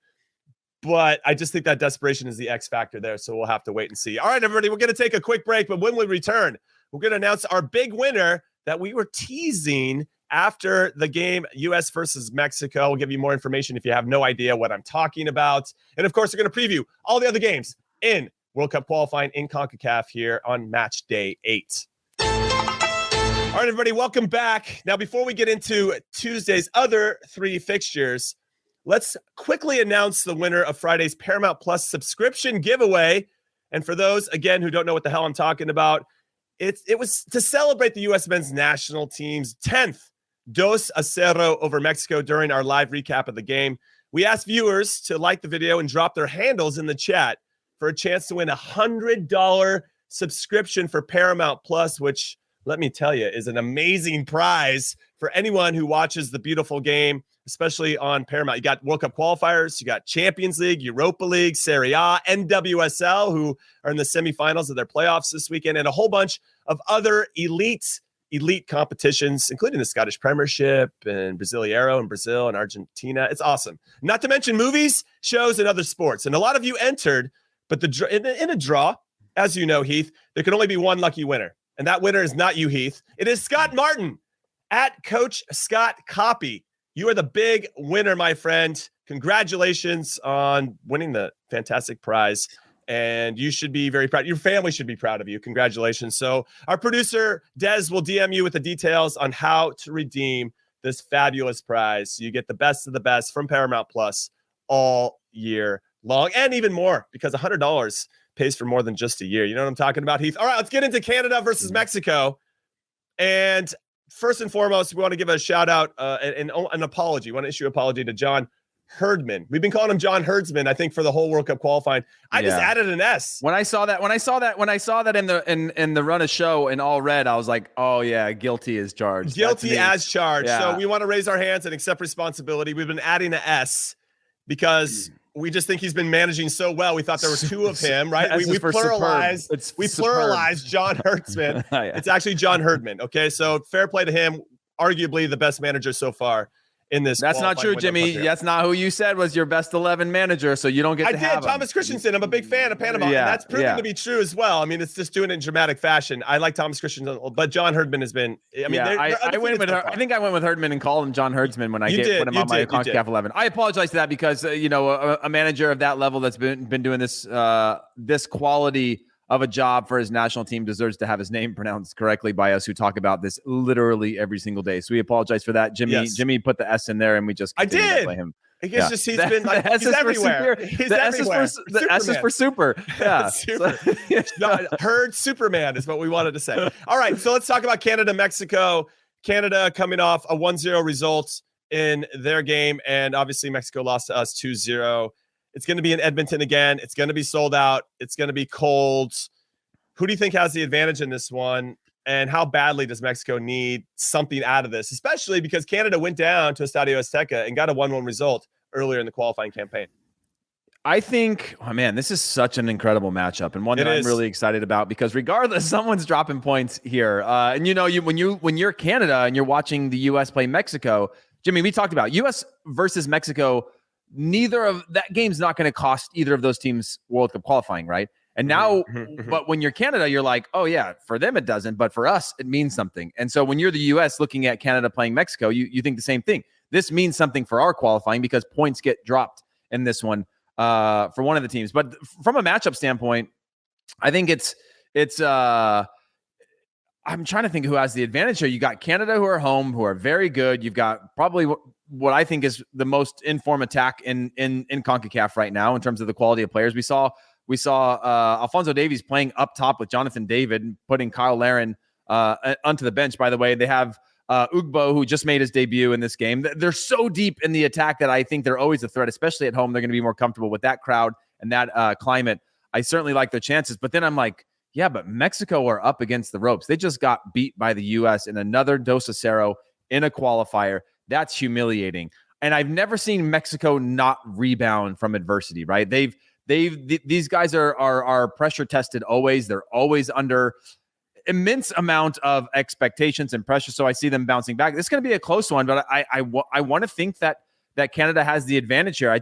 But I just think that desperation is the X factor there. So we'll have to wait and see. All right, everybody, we're going to take a quick break. But when we return, we're going to announce our big winner that we were teasing after the game, U.S. versus Mexico. We'll give you more information if you have no idea what I'm talking about. And, of course, we're going to preview all the other games in World Cup qualifying in CONCACAF here on match day 8. All right, everybody, welcome back. Now, before we get into Tuesday's other 3 fixtures, let's quickly announce the winner of Friday's Paramount Plus subscription giveaway. And for those, again, who don't know what the hell I'm talking about, it was to celebrate the U.S. men's national team's 10th 2-0 over Mexico during our live recap of the game. We asked viewers to like the video and drop their handles in the chat for a chance to win a $100 subscription for Paramount Plus, which, let me tell you, is an amazing prize for anyone who watches the beautiful game, especially on Paramount. You got World Cup qualifiers, you got Champions League, Europa League, Serie A, NWSL, who are in the semifinals of their playoffs this weekend, and a whole bunch of other elite competitions, including the Scottish Premiership and Brasileiro in Brazil and Argentina. It's awesome. Not to mention movies, shows, and other sports. And a lot of you entered, but in a draw, as you know, Heath, there can only be one lucky winner. And that winner is not you, Heath. It is Scott Martin at Coach Scott Copy. You are the big winner, my friend. Congratulations on winning the fantastic prize. And you should be very proud. Your family should be proud of you. Congratulations. So our producer, Des, will DM you with the details on how to redeem this fabulous prize. You get the best of the best from Paramount Plus all year long, and even more, because $100 pays for more than just a year. You know what I'm talking about, Heath? All right, let's get into Canada versus Mexico. And first and foremost, we want to give a shout out and an apology. We want to issue an apology to John Herdman. We've been calling him John Herdsman, I think, for the whole World Cup qualifying. I just added an S. When I saw that in the run of show in all red, I was like, oh yeah, guilty as charged. Guilty as charged. Yeah. So we want to raise our hands and accept responsibility. We've been adding an S because we just think he's been managing so well. We thought there were 2 of him, right? We pluralized John Herdsman. Yeah. It's actually John Herdman. Okay, so fair play to him. Arguably the best manager so far in this. That's not true, Jimmy. That's not who you said was your best 11 manager, so you don't get to have him. Thomas Christensen. I'm a big fan of Panama, and that's proven to be true as well. I mean, it's just doing it in dramatic fashion. I like Thomas Christensen, but John Herdman has been. I mean, I went with I think I went with Herdman and called him John Herdsman when I put him on my CONCACAF 11. I apologize for that because a manager of that level that's been doing this this quality of a job for his national team deserves to have his name pronounced correctly by us who talk about this literally every single day. So we apologize for that. Jimmy put the S in there and we just to play him. I guess just he's been like, he's everywhere. The S is for super. Yeah. Super. Herd Superman is what we wanted to say. All right, so let's talk about Canada, Mexico. Canada coming off a 1-0 result in their game, and obviously Mexico lost to us 2-0. It's going to be in Edmonton again. It's going to be sold out. It's going to be cold. Who do you think has the advantage in this one? And how badly does Mexico need something out of this, especially because Canada went down to Estadio Azteca and got a 1-1 result earlier in the qualifying campaign? I think, oh man, this is such an incredible matchup, and one that I'm really excited about, because regardless, someone's dropping points here. And when you're Canada and you're watching the U.S. play Mexico, Jimmy, we talked about U.S. versus Mexico. Neither of that game's not going to cost either of those teams World Cup qualifying, right? And now, but when you're Canada, you're like, oh yeah, for them it doesn't, but for us it means something. And so when you're the U.S. looking at Canada playing Mexico, you think the same thing. This means something for our qualifying because points get dropped in this one for one of the teams. But from a matchup standpoint, I think it's I'm trying to think who has the advantage here. You got Canada, who are home, who are very good. You've got probably what I think is the most in-form attack in CONCACAF right now in terms of the quality of players. We saw Alphonso Davies playing up top with Jonathan David, putting Kyle Larin onto the bench. By the way, they have Ugbo, who just made his debut in this game. They're so deep in the attack that I think they're always a threat, especially at home. They're going to be more comfortable with that crowd and that climate. I certainly like their chances. But then I'm like, yeah, but Mexico are up against the ropes. They just got beat by the U.S. in another Dos a Cero in a qualifier. That's humiliating. And I've never seen Mexico not rebound from adversity, right? These guys are pressure tested always. They're always under immense amount of expectations and pressure. So I see them bouncing back. This is going to be a close one, but I want to think that Canada has the advantage here.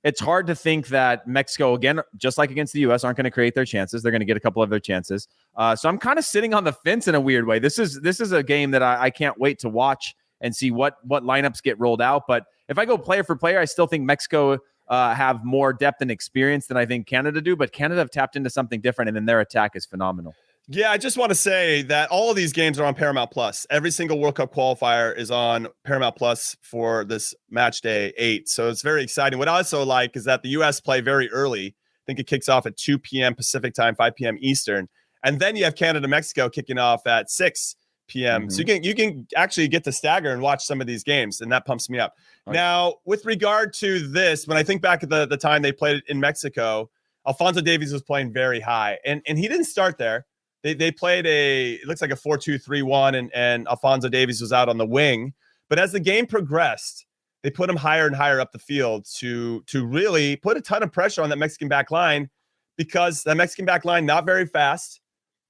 It's hard to think that Mexico, again, just like against the U.S., aren't going to create their chances. They're going to get a couple of their chances. So I'm kind of sitting on the fence in a weird way. This is a game that I can't wait to watch and see what lineups get rolled out. But if I go player for player, I still think Mexico have more depth and experience than I think Canada do. But Canada have tapped into something different, and then their attack is phenomenal. Yeah, I just want to say that all of these games are on Paramount Plus. Every single World Cup qualifier is on Paramount Plus for this match day 8. So it's very exciting. What I also like is that the U.S. play very early. I think it kicks off at 2 p.m. Pacific time, 5 p.m. Eastern. And then you have Canada-Mexico kicking off at 6 p.m. So you can actually get to stagger and watch some of these games, and that pumps me up. Right. Now, with regard to this, when I think back at the time they played in Mexico, Alphonso Davies was playing very high, and he didn't start there. They played it looks like a 4-2-3-1, and Alphonso Davies was out on the wing. But as the game progressed, they put him higher and higher up the field to really put a ton of pressure on that Mexican back line, because that Mexican back line, not very fast.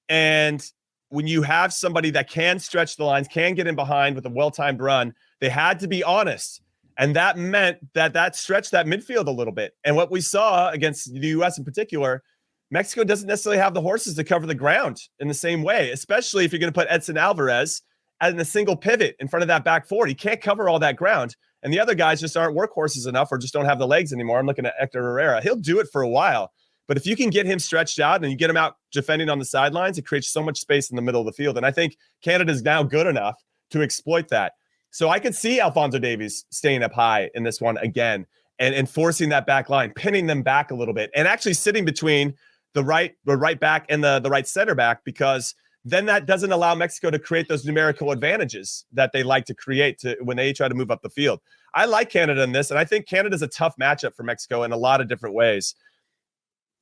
And when you have somebody that can stretch the lines, can get in behind with a well-timed run, they had to be honest. And that meant that stretched that midfield a little bit. And what we saw against the U.S. in particular, Mexico doesn't necessarily have the horses to cover the ground in the same way, especially if you're going to put Edson Alvarez in a single pivot in front of that back four. He can't cover all that ground. And the other guys just aren't workhorses enough, or just don't have the legs anymore. I'm looking at Hector Herrera. He'll do it for a while. But if you can get him stretched out and you get him out defending on the sidelines, it creates so much space in the middle of the field. And I think Canada's now good enough to exploit that. So I could see Alphonso Davies staying up high in this one again and forcing that back line, pinning them back a little bit, and actually sitting between the right back and the right center back, because then that doesn't allow Mexico to create those numerical advantages that they like to create when they try to move up the field. I like Canada in this, and I think Canada's a tough matchup for Mexico in a lot of different ways.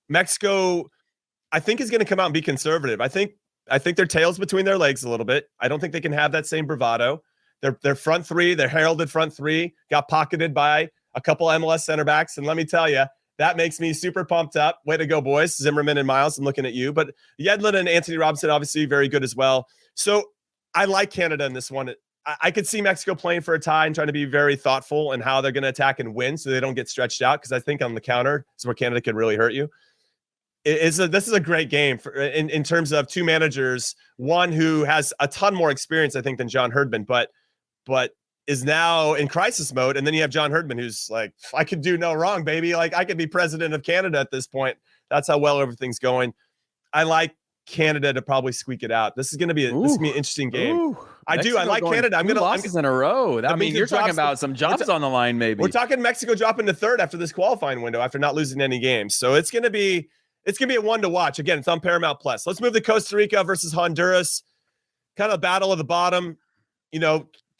Mexico, I think, is going to come out and be conservative. I think their tail's between their legs a little bit. I don't think they can have that same bravado. Their front three, their heralded front three, got pocketed by a couple MLS center backs, and let me tell you, that makes me super pumped up. Way to go, boys. Zimmerman and Miles, I'm looking at you. But Yedlin and Anthony Robinson, obviously, very good as well. So I like Canada in this one. I could see Mexico playing for a tie and trying to be very thoughtful in how they're going to attack and win so they don't get stretched out, because I think on the counter is where Canada can really hurt you. This is a great game in terms of two managers, one who has a ton more experience, I think, than John Herdman, but is now in crisis mode. And then you have John Herdman, who's like, I could do no wrong, baby. Like, I could be president of Canada at this point. That's how well everything's going. I like Canada to probably squeak it out. This is going to be an interesting game. I like Canada. I'm going to losses in a row. I mean, you're talking about some jobs on the line, maybe. We're talking Mexico dropping to third after this qualifying window after not losing any games. So it's going to be a one to watch. Again, it's on Paramount Plus. Let's move to Costa Rica versus Honduras. Kind of battle of the bottom.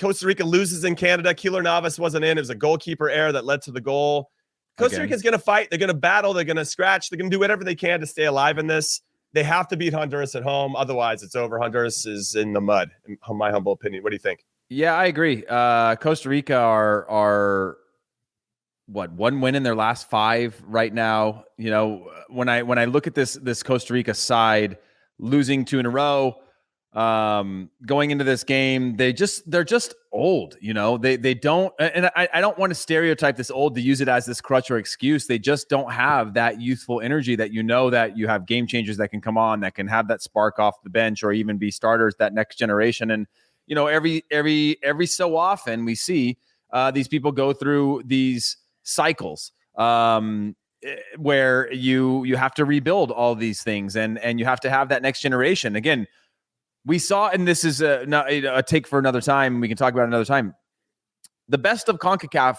Costa Rica loses in Canada. Keylor Navas wasn't in. It was a goalkeeper error that led to the goal. Costa Rica's going to fight. They're going to battle. They're going to scratch. They're going to do whatever they can to stay alive in this. They have to beat Honduras at home. Otherwise, it's over. Honduras is in the mud, in my humble opinion. What do you think? Yeah, I agree. Costa Rica are one win in their last 5 right now. You know, when I look at this Costa Rica side losing 2 in a row, going into this game, they're just old. You know, they don't, and I don't want to stereotype this old to use it as this crutch or excuse. They just don't have that youthful energy that that you have game changers that can come on, that can have that spark off the bench or even be starters, that next generation. And you know, every so often we see these people go through these cycles where you have to rebuild all these things and you have to have that next generation. Again, we saw, and this is a take for another time. We can talk about it another time. The best of CONCACAF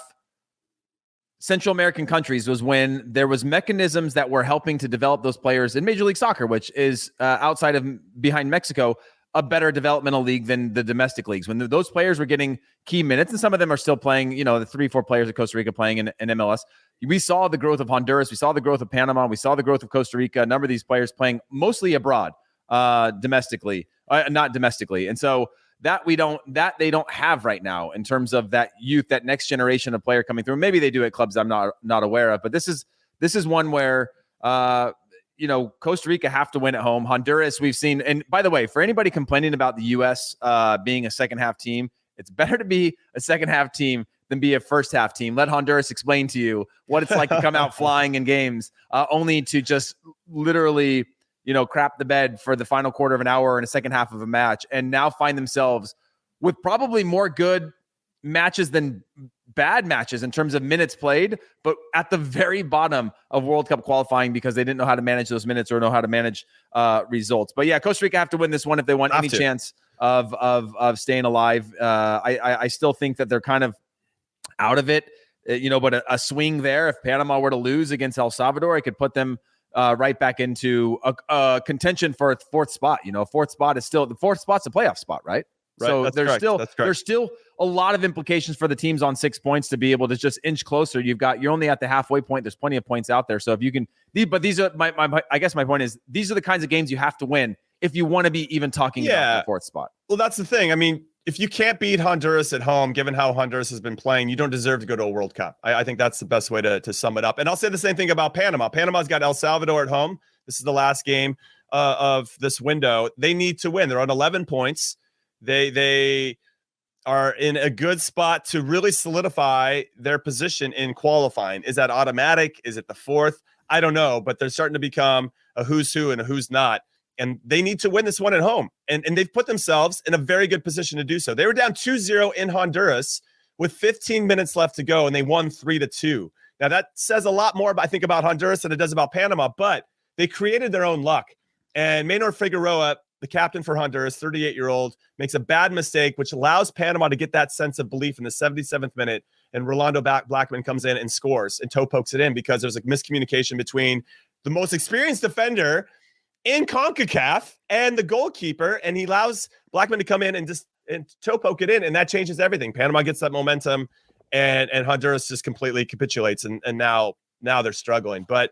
Central American countries was when there was mechanisms that were helping to develop those players in Major League Soccer, which is behind Mexico, a better developmental league than the domestic leagues. When those players were getting key minutes, and some of them are still playing, you know, the 3-4 players of Costa Rica playing in MLS. We saw the growth of Honduras. We saw the growth of Panama. We saw the growth of Costa Rica. A number of these players playing mostly abroad, not domestically. And so that they don't have right now in terms of that youth, that next generation of player coming through. Maybe they do at clubs I'm not aware of, but this is one where, you know, Costa Rica have to win at home. Honduras, we've seen. And by the way, for anybody complaining about the U.S. Being a second half team, it's better to be a second half team than be a first half team. Let Honduras explain to you what it's like to come out flying in games, only to just literally, you know, crap the bed for the final quarter of an hour in a second half of a match, and now find themselves with probably more good matches than bad matches in terms of minutes played, but at the very bottom of World Cup qualifying because they didn't know how to manage those minutes or know how to manage results. But yeah, Costa Rica have to win this one if they want any chance of staying alive. I still think that they're kind of out of it, you know, but a swing there, if Panama were to lose against El Salvador, I could put them right back into a contention for a 4th spot. You know, 4th spot is still, the 4th spot's a playoff spot, right? Right. So That's there's still a lot of implications for the teams on 6 points to be able to just inch closer. You're only at the halfway point. There's plenty of points out there. So if you can, but these are I guess my point is, these are the kinds of games you have to win if you want to be even talking about the 4th spot. Well, that's the thing. I mean, if you can't beat Honduras at home, given how Honduras has been playing, you don't deserve to go to a World Cup. I think that's the best way to sum it up. And I'll say the same thing about Panama. Panama's got El Salvador at home. This is the last game of this window. They need to win. They're on 11 points. They are in a good spot to really solidify their position in qualifying. Is that automatic? Is it the 4th? I don't know, but they're starting to become a who's who and a who's not. And they need to win this one at home. And they've put themselves in a very good position to do so. They were down 2-0 in Honduras with 15 minutes left to go, and they won 3-2. Now, that says a lot more, I think, about Honduras than it does about Panama, but they created their own luck. And Maynor Figueroa, the captain for Honduras, 38-year-old, makes a bad mistake, which allows Panama to get that sense of belief in the 77th minute. And Rolando Blackman comes in and scores and toe pokes it in because there's a miscommunication between the most experienced defender in CONCACAF and the goalkeeper. And he allows Blackman to come in and toe poke it in. And that changes everything. Panama gets that momentum and Honduras just completely capitulates. And now they're struggling. But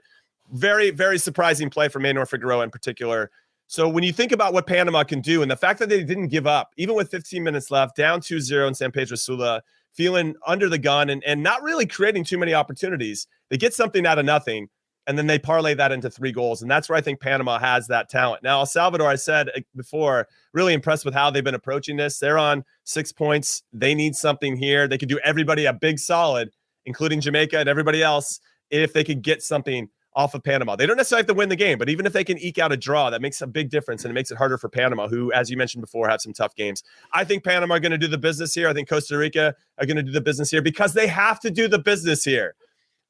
very, very surprising play for Maynor Figueroa in particular. So when you think about what Panama can do and the fact that they didn't give up, even with 15 minutes left, down 2-0 in San Pedro Sula, feeling under the gun and not really creating too many opportunities, they get something out of nothing, and then they parlay that into 3 goals. And that's where I think Panama has that talent. Now, El Salvador, I said before, really impressed with how they've been approaching this. They're on 6 points. They need something here. They could do everybody a big solid, including Jamaica and everybody else, if they could get something off of Panama. They don't necessarily have to win the game, but even if they can eke out a draw, that makes a big difference, and it makes it harder for Panama, who, as you mentioned before, have some tough games. I think Panama are going to do the business here. I think Costa Rica are going to do the business here because they have to do the business here.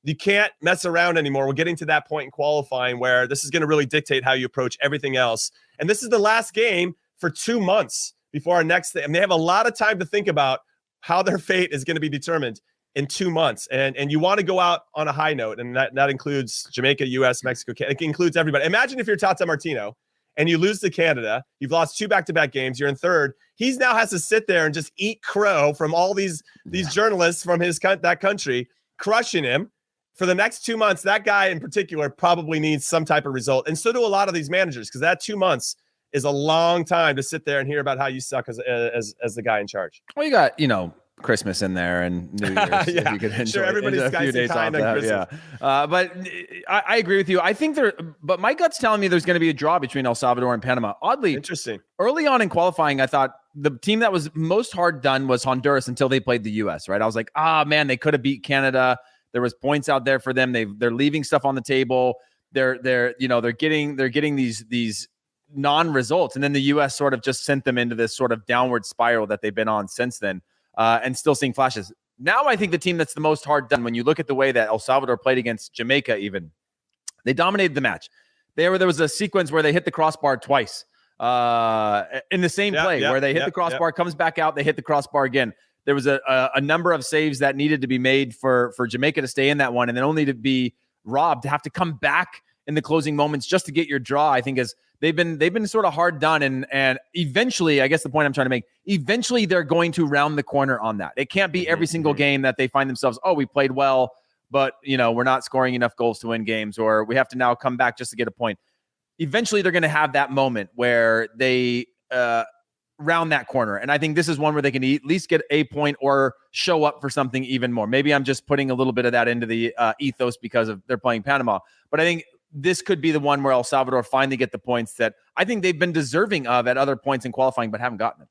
You can't mess around anymore. We're getting to that point in qualifying where this is going to really dictate how you approach everything else. And this is the last game for 2 months before our next thing. And they have a lot of time to think about how their fate is going to be determined in 2 months. And you want to go out on a high note. And that includes Jamaica, US, Mexico, Canada. It includes everybody. Imagine if you're Tata Martino and you lose to Canada, you've lost 2 back-to-back games, you're in third. He now has to sit there and just eat crow from all these journalists from that country, crushing him. For the next 2 months, that guy in particular probably needs some type of result. And so do a lot of these managers, because that 2 months is a long time to sit there and hear about how you suck as the guy in charge. Well, you got, Christmas in there and New Year's. Yeah, you could enjoy sure. Everybody's a few days off that. Yeah. But I agree with you. I think but my gut's telling me there's going to be a draw between El Salvador and Panama. Oddly, interesting. Early on in qualifying, I thought the team that was most hard done was Honduras until they played the U.S., right? I was like, man, they could have beat Canada. There was points out there for them. They're leaving stuff on the table. They're getting these non-results. And then the U.S. sort of just sent them into this sort of downward spiral that they've been on since then. And still seeing flashes. Now I think the team that's the most hard done, when you look at the way that El Salvador played against Jamaica, even, they dominated the match. There was a sequence where they hit the crossbar twice in the same play, where they hit the crossbar, comes back out, they hit the crossbar again. There was a number of saves that needed to be made for Jamaica to stay in that one, and then only to be robbed, to have to come back in the closing moments just to get your draw. I think is they've been sort of hard done, and eventually, I guess the point I'm trying to make, eventually they're going to round the corner on that. It can't be every single game that they find themselves, we played well, but we're not scoring enough goals to win games, or we have to now come back just to get a point. Eventually they're going to have that moment where they round that corner. And I think this is one where they can at least get a point or show up for something even more. Maybe I'm just putting a little bit of that into the ethos because of they're playing Panama, but I think this could be the one where El Salvador finally get the points that I think they've been deserving of at other points in qualifying, but haven't gotten it.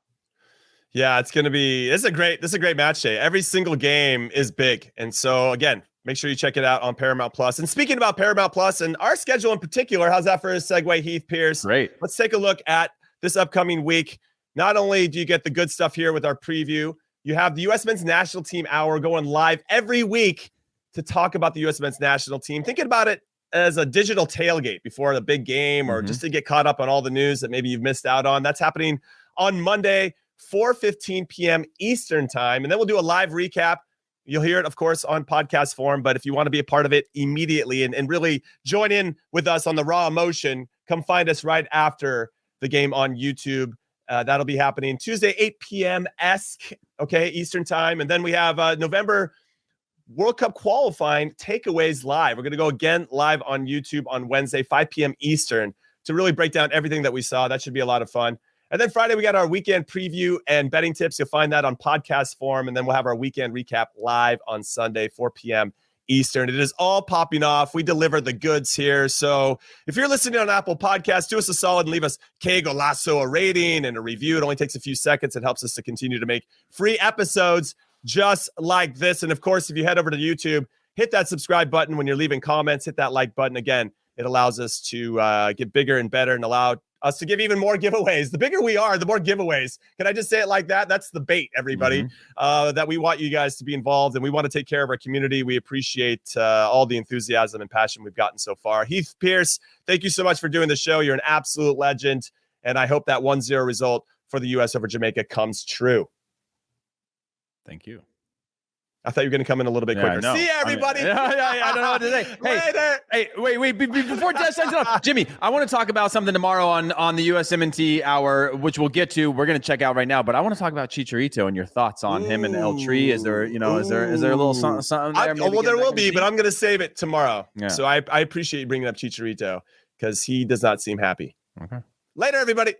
Yeah, this is a great match day. Every single game is big. And so again, make sure you check it out on Paramount Plus. And speaking about Paramount Plus and our schedule in particular, how's that for a segue, Heath Pearce? Great. Let's take a look at this upcoming week. Not only do you get the good stuff here with our preview, you have the U.S. Men's National Team Hour going live every week to talk about the U.S. Men's National Team. Thinking about it as a digital tailgate before the big game, or just to get caught up on all the news that maybe you've missed out on. That's happening on Monday, 4:15 p.m. Eastern time. And then we'll do a live recap. You'll hear it, of course, on podcast form. But if you want to be a part of it immediately and really join in with us on the raw emotion, come find us right after the game on YouTube. That'll be happening Tuesday, 8 p.m.-esque, Eastern time. And then we have November World Cup qualifying takeaways live. We're going to go again live on YouTube on Wednesday, 5 p.m. Eastern, to really break down everything that we saw. That should be a lot of fun. And then Friday, we got our weekend preview and betting tips. You'll find that on podcast form. And then we'll have our weekend recap live on Sunday, 4 p.m. Eastern. It is all popping off. We deliver the goods here. So if you're listening on Apple Podcasts, do us a solid and leave us Qué Golazo a rating and a review. It only takes a few seconds. It helps us to continue to make free episodes just like this. And of course, if you head over to YouTube, hit that subscribe button when you're leaving comments, hit that like button. Again, it allows us to get bigger and better and allow us to give even more giveaways. The bigger we are, the more giveaways. Can I just say it like that? That's the bait, everybody, that we want you guys to be involved, and we want to take care of our community. We appreciate all the enthusiasm and passion we've gotten so far. Heath Pearce, thank you so much for doing the show. You're an absolute legend, and I hope that 1-0 result for the U.S. over Jamaica comes true. Thank you. I thought you were going to come in a little bit quicker. See you, everybody. I don't know what to say. Wait. Before Jess sends it up, Jimmy, I want to talk about something tomorrow on the USMNT hour, which we'll get to. We're going to check out right now, but I want to talk about Chicharito and your thoughts on him and El Tree. Is there, is there a little something there? Well, there will be, but I'm going to save it tomorrow. Yeah. So I appreciate you bringing up Chicharito because he does not seem happy. Okay. Later, everybody.